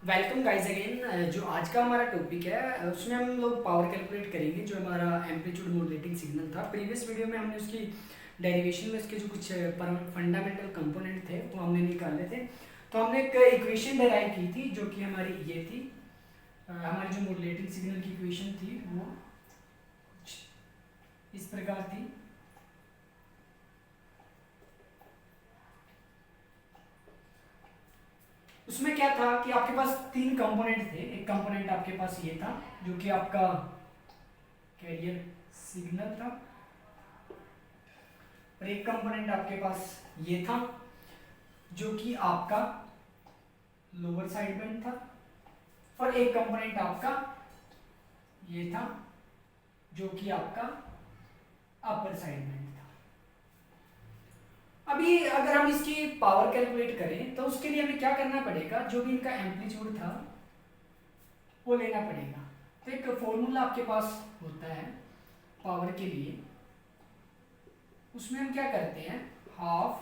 Welcome guys again. जो आज का हमारा टॉपिक है उसमें हम लोग पावर कैलकुलेट करेंगे। जो हमारा एम्पलीट्यूड मॉड्यूलेटिंग सिग्नल था, प्रीवियस वीडियो में हमने उसकी डेरिवेशन में उसके जो कुछ फंडामेंटल कंपोनेंट थे वो हमने निकाले थे। तो हमने एक इक्वेशन डेराइव की थी जो कि हमारी ये थी। हमारी जो मॉड्यूलेटिंग सिग्नल की इक्वेशन थी वो कुछ इस प्रकार थी। उसमें क्या था कि आपके पास तीन कंपोनेंट थे। एक कंपोनेंट आपके पास ये था जो कि आपका कैरियर सिग्नल था, और एक कंपोनेंट आपके पास ये था जो कि आपका लोअर साइड बैंड था, और एक कंपोनेंट आपका ये था जो कि आपका अपर साइड बैंड था। अभी अगर हम इसकी पावर कैलकुलेट करें तो उसके लिए हमें क्या करना पड़ेगा, जो भी इनका एम्पलीट्यूड था वो लेना पड़ेगा। तो एक फॉर्मूला आपके पास होता है पावर के लिए, उसमें हम क्या करते हैं, हाफ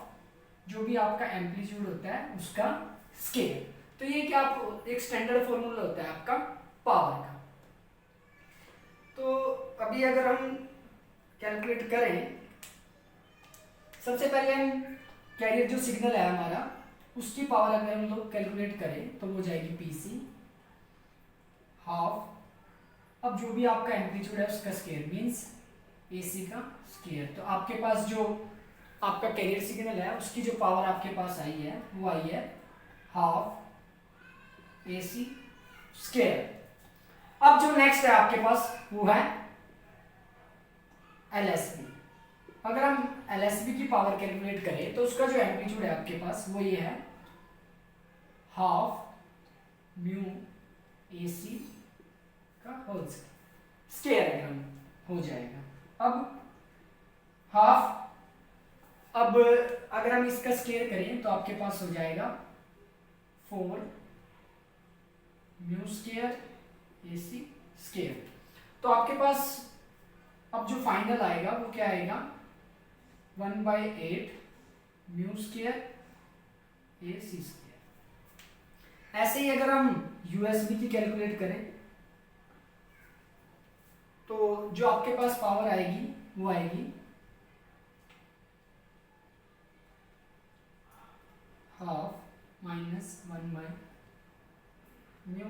जो भी आपका एम्पलीट्यूड होता है उसका स्केल। तो ये क्या आप एक स्टैंडर्ड फॉर्मूला होता है आपका पावर का। तो अभी अगर हम कैलकुलेट करें, सबसे पहले हम कैरियर जो सिग्नल है हमारा उसकी पावर अगर हम लोग कैलकुलेट करें तो वो जाएगी पीसी हाफ। अब जो भी आपका एम्पलीट्यूड है उसका स्केयर मीन्स एसी का स्केयर। तो आपके पास जो आपका कैरियर सिग्नल है उसकी जो पावर आपके पास आई है वो आई है हाफ एसी स्केयर। अब जो नेक्स्ट है आपके पास वो है एलएसबी। अगर हम एलएसबी की पावर कैलकुलेट करें तो उसका जो एम्पलीट्यूड है आपके पास वो ये है हाफ म्यू एसी का होल स्केयर। अगर हम हो जाएगा अब हाफ, अब अगर हम इसका स्केयर करें तो आपके पास हो जाएगा 4 म्यू स्केयर एसी स्केयर। तो आपके पास अब जो फाइनल आएगा वो क्या आएगा, 1/8 म्यू स्केयर एसी स्केयर। ऐसे ही अगर हम यूएसबी की कैलकुलेट करें तो जो आपके पास पावर आएगी वो आएगी हाफ माइनस 1/म्यू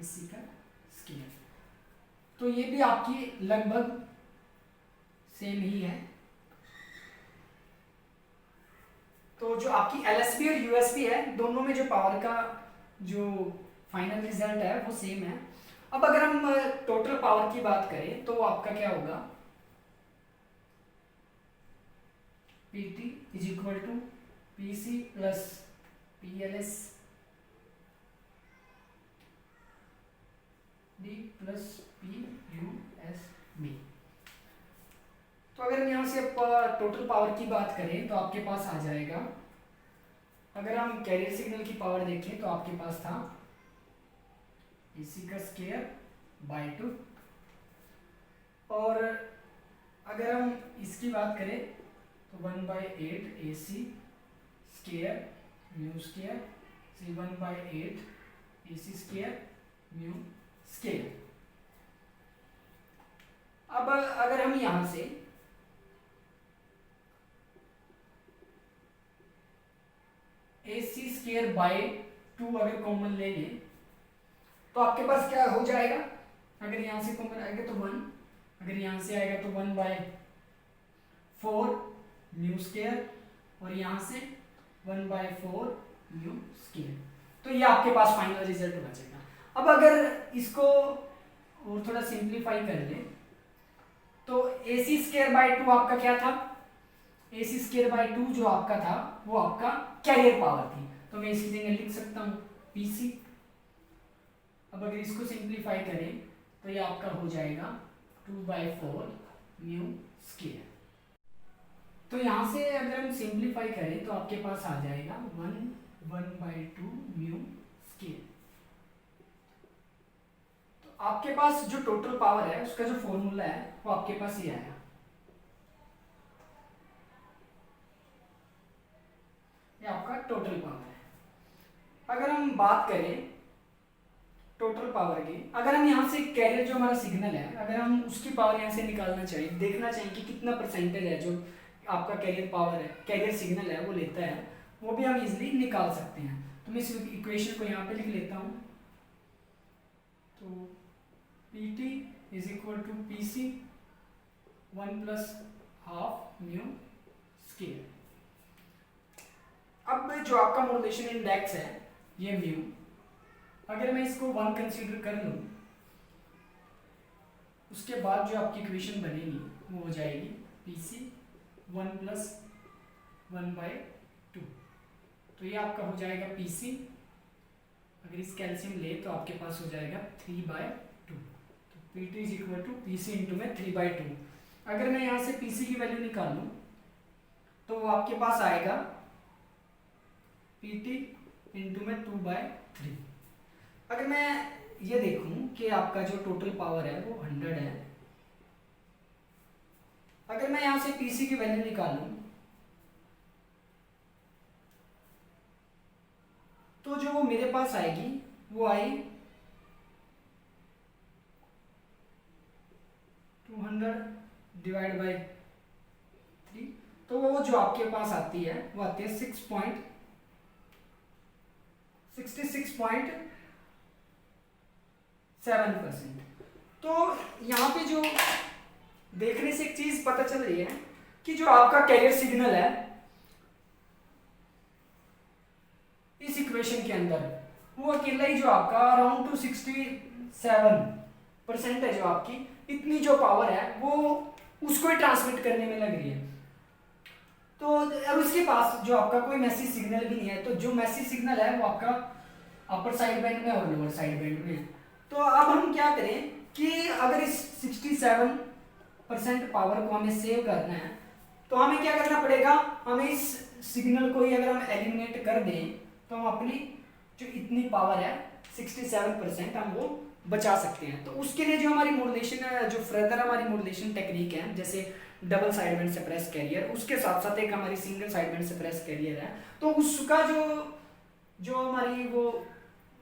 एसी का स्केयर। तो ये भी आपकी लगभग सेम ही है। तो जो आपकी एलएसबी और यूएसबी है दोनों में जो पावर का जो फाइनल रिजल्ट है वो सेम है। अब अगर हम टोटल पावर की बात करें तो आपका क्या होगा, PT is equal to PC plus PLS D plus PUSB। तो अगर हम यहाँ से टोटल पावर की बात करें तो आपके पास आ जाएगा, अगर हम कैरियर सिग्नल की पावर देखें तो आपके पास था AC का स्केयर बाय 2, और अगर हम इसकी बात करें तो 1/8 AC स्केयर म्यू स्केयर सी 1/8 AC स्केयर म्यू स्केयर। अब अगर हम यहां से AC स्केयर बाय 2 अगर कॉमन ले लें तो आपके पास क्या हो जाएगा, अगर यहां से कॉमन आएगा तो 1, अगर यहां से आएगा तो 1/4 म्यू स्केयर, और यहां से 1/4 म्यू स्केयर। तो ये आपके पास फाइनल रिजल्ट बचेगा। अब अगर इसको और थोड़ा सिंप्लीफाई कर ले तो AC स्केयर बाय 2 आपका क्या था, AC स्केयर बाय 2 जो आपका था वो आपका कैरियर पावर थी। तो मैं इसकी जगह लिख सकता हूँ PC। अब अगर इसको सिंप्लीफाई करें तो ये आपका हो जाएगा 2/4 म्यू स्केयर। तो यहां से अगर हम सिंप्लीफाई करें तो आपके पास आ जाएगा 1/2 म्यू स्केयर। तो आपके पास जो टोटल पावर है उसका जो फॉर्मूला है वो आपके पास ये आया, ये आपका टोटल पावर है। अगर हम बात करें टोटल पावर की, अगर हम यहाँ से कैरियर जो हमारा सिग्नल है, अगर हम उसकी पावर यहाँ से निकालना चाहें, देखना चाहें कि कितना परसेंटेज है जो आपका कैरियर पावर है, कैरियर सिग्नल है वो लेता है, वो भी हम इजीली निकाल सकते हैं। तो मैं इस इक्वेशन को यहाँ पे लिख लेता हूँ। तो PT is equal to PC 1 plus half mu square. अब जो आपका मॉड्यूलेशन इंडेक्स है ये म्यू, अगर मैं इसको 1 कंसीडर कर लूँ, उसके बाद जो आपकी इक्वेशन बनेगी वो हो जाएगी PC 1 प्लस 1/2। तो ये आपका हो जाएगा PC, अगर इस कैल्शियम ले तो आपके पास हो जाएगा 3/2। तो PT is equal to PC into में 3/2। अगर मैं यहाँ से PC की वैल्यू निकालूँ तो वो आपके पास आएगा PT इंटू में 2/3। अगर मैं ये देखूं कि आपका जो टोटल पावर है वो 100 है, अगर मैं यहाँ से PC की वैल्यू निकालूं तो जो वो मेरे पास आएगी वो आई 200 डिवाइड बाई 3। तो वो जो आपके पास आती है वो आती है 66.7%। तो यहाँ पे जो देखने से एक चीज पता चल रही है कि जो आपका कैरियर सिग्नल है इस इक्वेशन के अंदर वो अकेला ही जो आपका अराउंड टू 67% है, जो आपकी इतनी जो पावर है वो उसको ही ट्रांसमिट करने में लग रही है। तो अब उसके पास जो आपका कोई मैसेज सिग्नल भी नहीं है, तो जो मैसेज सिग्नल है वो आपका अपर साइड बैंड में और लोअर साइड बैंड में है। तो अब हम क्या करें कि अगर इस 67% पावर को हमें सेव करना है तो हमें क्या करना पड़ेगा, हमें इस सिग्नल को ही अगर हम एलिमिनेट कर दें तो हम अपनी जो इतनी पावर है 67% हम वो बचा सकते हैं। तो उसके लिए जो हमारी मॉड्यूलेशन है, जो फर्दर हमारी मॉड्यूलेशन टेक्निक है, जैसे double side band suppress carrier, उसके साथ साथ एक हमारी single side band suppress carrier है, तो उसका जो हमारी वो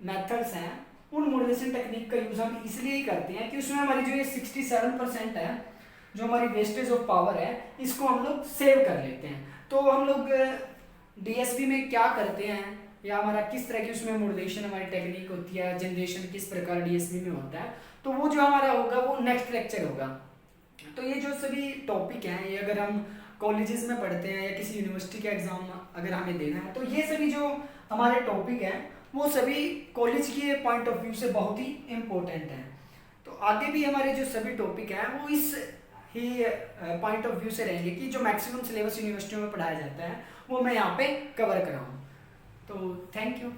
मेथड्स हैं उन मॉड्यूलेशन टेक्निक का यूज हम इसलिए ही करते हैं कि उसमें हमारी जो ये 67% है जो हमारी वेस्टेज ऑफ पावर है इसको हम लोग सेव कर लेते हैं। तो हम लोग DSP में क्या करते हैं या हमारा किस तरह की उसमें मॉड्यूलेशन हमारी टेक्निक होती है, जनरेशन किस प्रकार DSP में होता है, तो वो जो हमारा होगा वो नेक्स्ट लेक्चर होगा। तो ये जो सभी टॉपिक हैं ये अगर हम कॉलेजेस में पढ़ते हैं या किसी यूनिवर्सिटी का एग्जाम अगर हमें देना है तो ये सभी जो हमारे टॉपिक हैं वो सभी कॉलेज के पॉइंट ऑफ व्यू से बहुत ही इम्पोर्टेंट हैं। तो आगे भी हमारे जो सभी टॉपिक हैं वो इस ही पॉइंट ऑफ व्यू से रहेंगे कि जो मैक्सिमम सिलेबस यूनिवर्सिटियों में पढ़ाया जाता है वो मैं यहाँ पे कवर कराऊँ। तो थैंक यू।